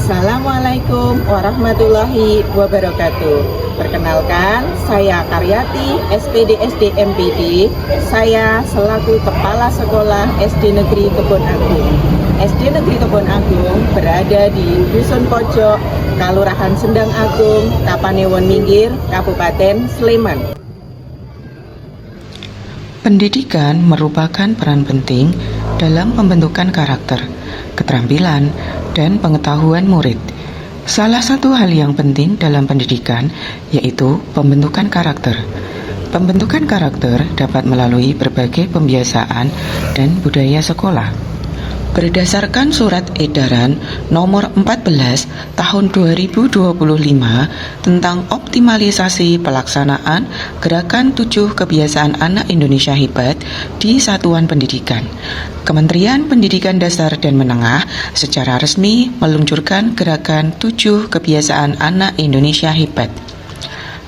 Assalamualaikum warahmatullahi wabarakatuh. Perkenalkan, saya Karyati, SPD SD MPD. Saya selaku Kepala Sekolah SD Negeri Kebon Agung. SD Negeri Kebon Agung berada di Dusun Pojok, Kalurahan Sendang Agung, Kapanewon Minggir, Kabupaten Sleman. Pendidikan merupakan peran penting dalam pembentukan karakter, keterampilan, dan pengetahuan murid. Salah satu hal yang penting dalam pendidikan yaitu pembentukan karakter. Pembentukan karakter dapat melalui berbagai pembiasaan dan budaya sekolah. Berdasarkan Surat Edaran Nomor 14 Tahun 2025 tentang optimalisasi pelaksanaan Gerakan 7 Kebiasaan Anak Indonesia Hebat di Satuan Pendidikan, Kementerian Pendidikan Dasar dan Menengah secara resmi meluncurkan Gerakan 7 Kebiasaan Anak Indonesia Hebat.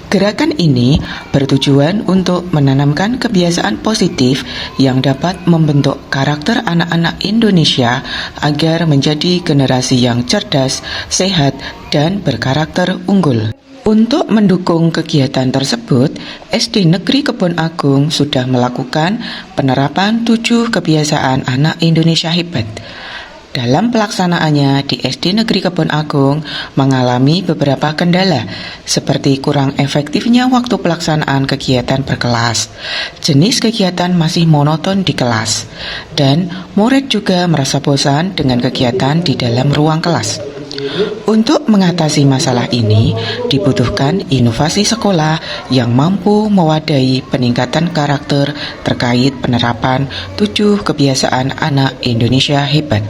Gerakan ini bertujuan untuk menanamkan kebiasaan positif yang dapat membentuk karakter anak-anak Indonesia agar menjadi generasi yang cerdas, sehat, dan berkarakter unggul. Untuk mendukung kegiatan tersebut, SD Negeri Kebon Agung sudah melakukan penerapan 7 kebiasaan anak Indonesia hebat. Dalam pelaksanaannya di SD Negeri Kebon Agung mengalami beberapa kendala, seperti kurang efektifnya waktu pelaksanaan kegiatan per kelas, jenis kegiatan masih monoton di kelas, dan murid juga merasa bosan dengan kegiatan di dalam ruang kelas. Untuk mengatasi masalah ini, dibutuhkan inovasi sekolah yang mampu mewadahi peningkatan karakter terkait penerapan 7 kebiasaan anak Indonesia hebat.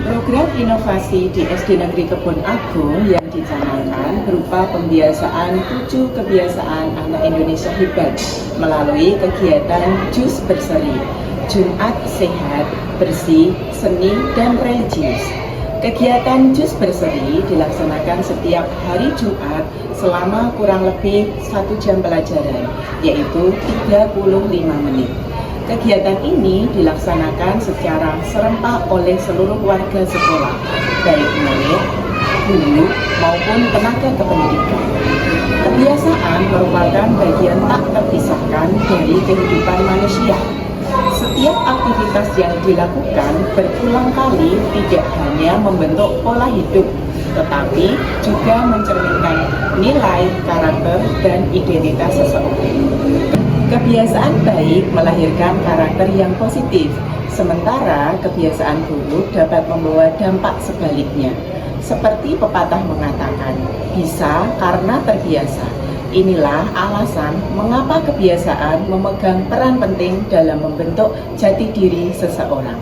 Program inovasi di SD Negeri Kebon Agung yang dicanangkan berupa pembiasaan 7 kebiasaan anak Indonesia hebat melalui kegiatan Jus Berseri, Jumat Sehat, Bersih, Seni, dan Religius. Kegiatan Jus Berseri dilaksanakan setiap hari Jumat selama kurang lebih 1 jam pelajaran, yaitu 35 menit. Kegiatan ini dilaksanakan secara serempak oleh seluruh warga sekolah, baik murid, guru, maupun tenaga kependidikan. Kebiasaan merupakan bagian tak terpisahkan dari kehidupan manusia. Setiap aktivitas yang dilakukan berulang kali tidak hanya membentuk pola hidup, tetapi juga mencerminkan nilai, karakter, dan identitas seseorang. Kebiasaan baik melahirkan karakter yang positif, sementara kebiasaan buruk dapat membawa dampak sebaliknya. Seperti pepatah mengatakan, bisa karena terbiasa. Inilah alasan mengapa kebiasaan memegang peran penting dalam membentuk jati diri seseorang.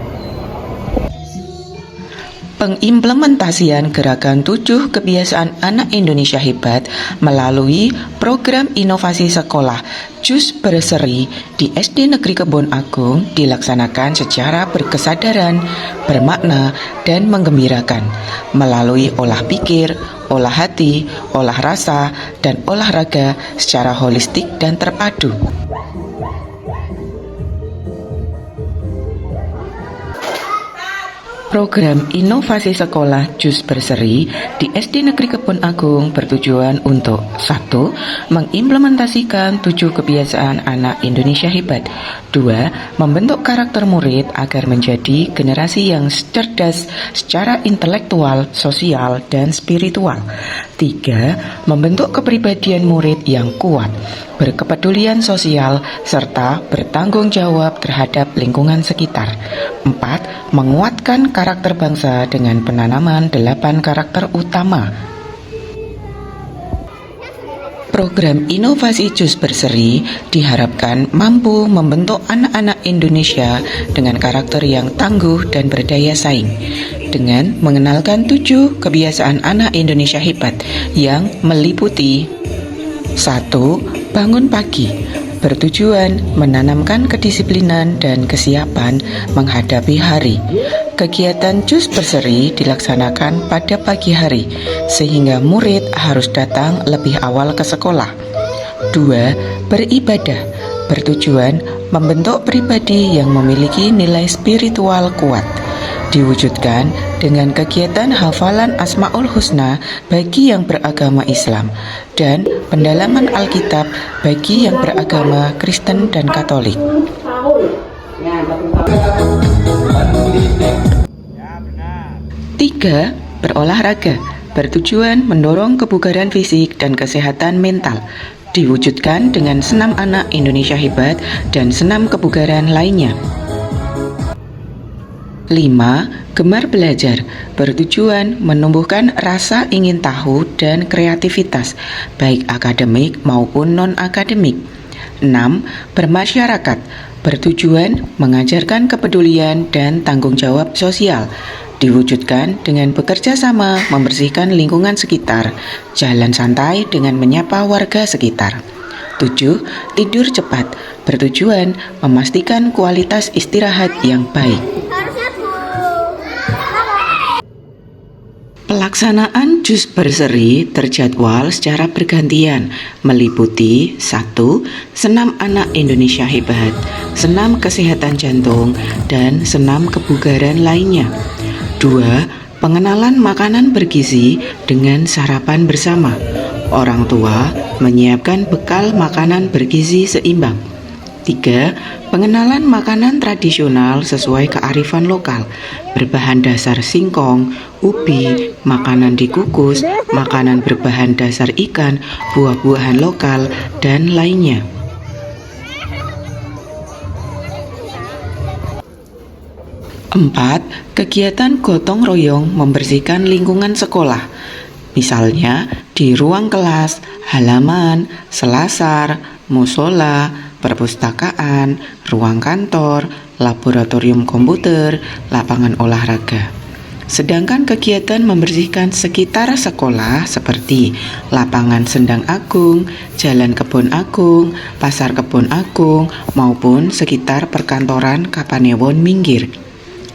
Pengimplementasian Gerakan 7 Kebiasaan Anak Indonesia Hebat melalui program inovasi sekolah Jus Berseri di SD Negeri Kebon Agung dilaksanakan secara berkesadaran, bermakna, dan menggembirakan melalui olah pikir, olah hati, olah rasa, dan olahraga secara holistik dan terpadu. Program inovasi sekolah Jus Berseri di SD Negeri Kebon Agung bertujuan untuk 1. Mengimplementasikan 7 kebiasaan anak Indonesia hebat. 2. Membentuk karakter murid agar menjadi generasi yang cerdas secara intelektual, sosial, dan spiritual. 3. Membentuk kepribadian murid yang kuat, berkepedulian sosial, serta bertanggung jawab terhadap lingkungan sekitar. 4. Menguatkan karakter bangsa dengan penanaman 8 karakter utama. Program inovasi Jus Berseri diharapkan mampu membentuk anak-anak Indonesia dengan karakter yang tangguh dan berdaya saing, dengan mengenalkan 7 kebiasaan anak Indonesia hebat yang meliputi 1. Bangun pagi, bertujuan menanamkan kedisiplinan dan kesiapan menghadapi hari. Kegiatan Jus Berseri dilaksanakan pada pagi hari, sehingga murid harus datang lebih awal ke sekolah. 2. Beribadah, bertujuan membentuk pribadi yang memiliki nilai spiritual kuat. diwujudkan dengan kegiatan hafalan Asmaul Husna bagi yang beragama Islam dan pendalaman Alkitab bagi yang beragama Kristen dan Katolik. 3. Berolahraga bertujuan mendorong kebugaran fisik dan kesehatan mental, diwujudkan dengan senam anak Indonesia Hebat dan senam kebugaran lainnya. 5. Gemar belajar bertujuan menumbuhkan rasa ingin tahu dan kreativitas, baik akademik maupun non-akademik. 6. Bermasyarakat bertujuan mengajarkan kepedulian dan tanggung jawab sosial, diwujudkan dengan bekerja sama membersihkan lingkungan sekitar, jalan santai dengan menyapa warga sekitar. 7. Tidur cepat bertujuan memastikan kualitas istirahat yang baik. Pelaksanaan jus berseri terjadwal secara bergantian, meliputi 1. Senam anak Indonesia Hebat, senam kesehatan jantung, dan senam kebugaran lainnya. 2. Pengenalan makanan bergizi dengan sarapan bersama. Orang tua menyiapkan bekal makanan bergizi seimbang. 3. Pengenalan makanan tradisional sesuai kearifan lokal, berbahan dasar singkong, ubi, makanan dikukus, makanan berbahan dasar ikan, buah-buahan lokal, dan lainnya. 4. Kegiatan gotong royong membersihkan lingkungan sekolah, misalnya di ruang kelas, halaman, selasar, musola, perpustakaan, ruang kantor, laboratorium komputer, lapangan olahraga. Sedangkan kegiatan membersihkan sekitar sekolah seperti lapangan Sendang Agung, Jalan Kebon Agung, Pasar Kebon Agung, maupun sekitar perkantoran Kapanewon Minggir.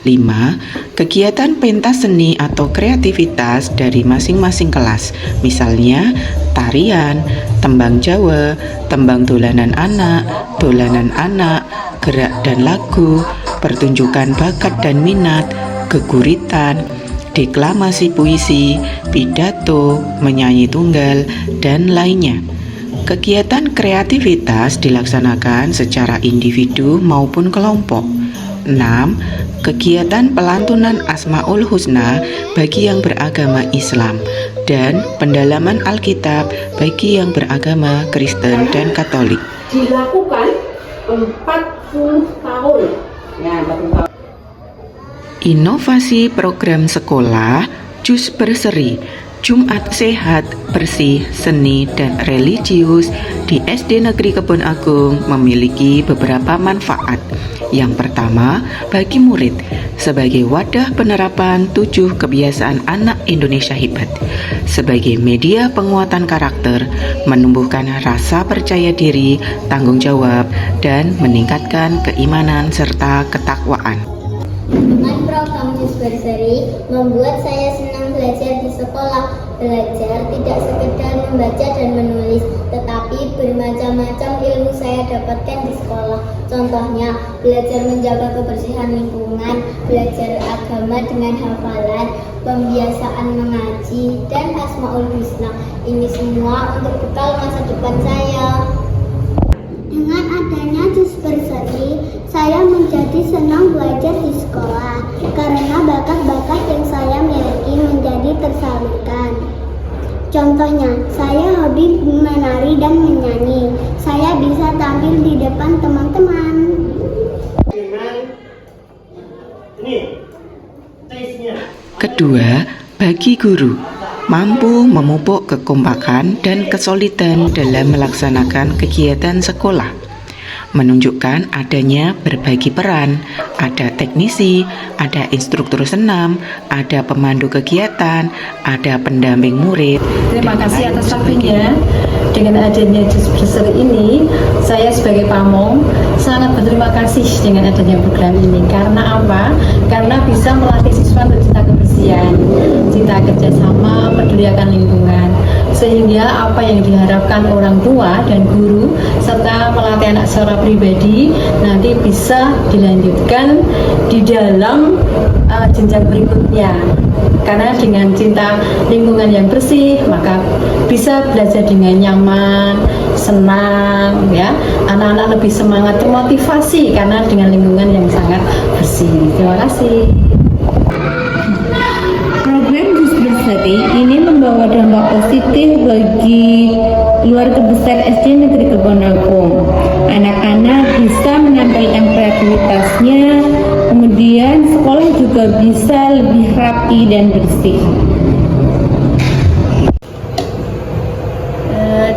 5. Kegiatan pentas seni atau kreativitas dari masing-masing kelas, misalnya tarian, tembang Jawa, tembang dolanan anak, gerak dan lagu, pertunjukan bakat dan minat, geguritan, deklamasi puisi, pidato, menyanyi tunggal, dan lainnya. Kegiatan kreativitas dilaksanakan secara individu maupun kelompok. 6. Kegiatan pelantunan Asmaul Husna bagi yang beragama Islam dan pendalaman Alkitab bagi yang beragama Kristen dan Katolik. Dilakukan 40 tahun. Inovasi program sekolah Jus Berseri, Jumat Sehat, Bersih, Seni, dan Religius di SD Negeri Kebon Agung memiliki beberapa manfaat. Yang pertama, bagi murid, sebagai wadah penerapan 7 kebiasaan anak Indonesia Hebat, sebagai media penguatan karakter, menumbuhkan rasa percaya diri, tanggung jawab, dan meningkatkan keimanan serta ketakwaan. Dengan program Jus Berseri membuat saya senang belajar di sekolah. Belajar tidak sekedar membaca dan menulis, tetapi bermacam-macam ilmu saya dapatkan di sekolah. Contohnya, belajar menjaga kebersihan lingkungan, belajar agama dengan hafalan, pembiasaan mengaji, dan Asmaul Husna. Ini semua untuk bekal masa depan saya. Dengan adanya Jus Berseri, saya menjadi senang belajar di sekolah karena bakat-bakat yang saya miliki menjadi tersalurkan. Contohnya, saya hobi menari dan menyanyi. Saya bisa tampil di depan teman-teman. Kedua, bagi guru, mampu memupuk kekompakan dan kesulitan dalam melaksanakan kegiatan sekolah, menunjukkan adanya berbagi peran, ada teknisi, ada instruktur senam, ada pemandu kegiatan, ada pendamping murid. Terima kasih atas waktunya. Dengan adanya Jus Berseri ini, saya sebagai pamong sangat berterima kasih dengan adanya program ini. Karena apa? Karena bisa melatih siswa untuk cinta kebersihan, cinta kerjasama, peduli akan lingkungan. sehingga apa yang diharapkan orang tua dan guru serta pelatih anak secara pribadi nanti bisa dilanjutkan di dalam jenjang berikutnya. Karena dengan cinta lingkungan yang bersih, maka bisa belajar dengan nyaman, senang, ya. Anak-anak lebih semangat, termotivasi karena dengan lingkungan yang sangat bersih. Terima kasih. Program Jus Berseri ini membawa dampak positif bagi keluarga besar SD Negeri Kebon-Agung. Anak-anak bisa menampilkan kreativitasnya, kemudian sekolah juga bisa lebih rapi dan bersih.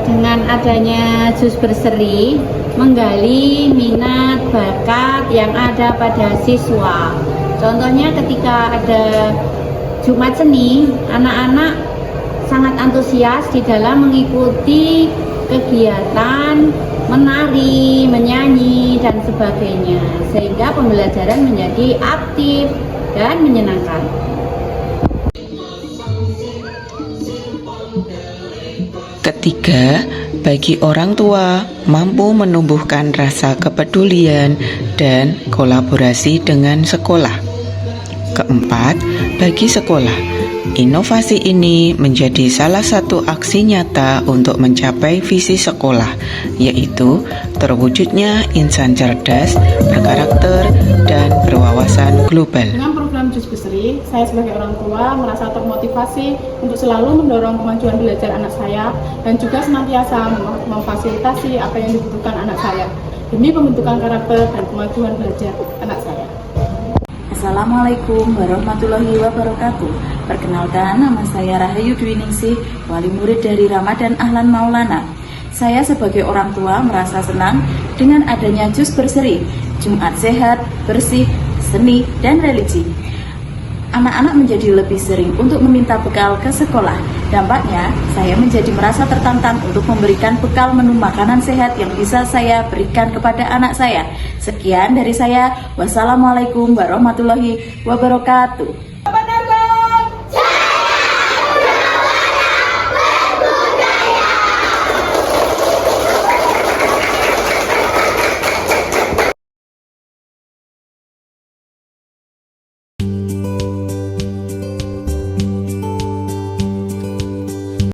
Dengan adanya Jus Berseri menggali minat bakat yang ada pada siswa. Contohnya ketika ada Jumat Seni, anak-anak sangat antusias di dalam mengikuti kegiatan menari, menyanyi, dan sebagainya, sehingga pembelajaran menjadi aktif dan menyenangkan. Ketiga, bagi orang tua mampu menumbuhkan rasa kepedulian dan kolaborasi dengan sekolah. Keempat, bagi sekolah, inovasi ini menjadi salah satu aksi nyata untuk mencapai visi sekolah, yaitu terwujudnya insan cerdas, berkarakter, dan berwawasan global. Dengan program Jus Berseri, saya sebagai orang tua merasa termotivasi untuk selalu mendorong kemajuan belajar anak saya dan juga senantiasa memfasilitasi apa yang dibutuhkan anak saya demi pembentukan karakter dan kemajuan belajar anak saya. Assalamualaikum warahmatullahi wabarakatuh. Perkenalkan, nama saya Rahayu Dwi Ningsih, wali murid dari Ramadan Ahlan Maulana. Saya sebagai orang tua merasa senang dengan adanya Jus Berseri, Jumat Sehat, Bersih, Seni, dan Religi. Anak-anak menjadi lebih sering untuk meminta bekal ke sekolah. Dampaknya, saya menjadi merasa tertantang untuk memberikan bekal menu makanan sehat yang bisa saya berikan kepada anak saya. Sekian dari saya. Wassalamualaikum warahmatullahi wabarakatuh.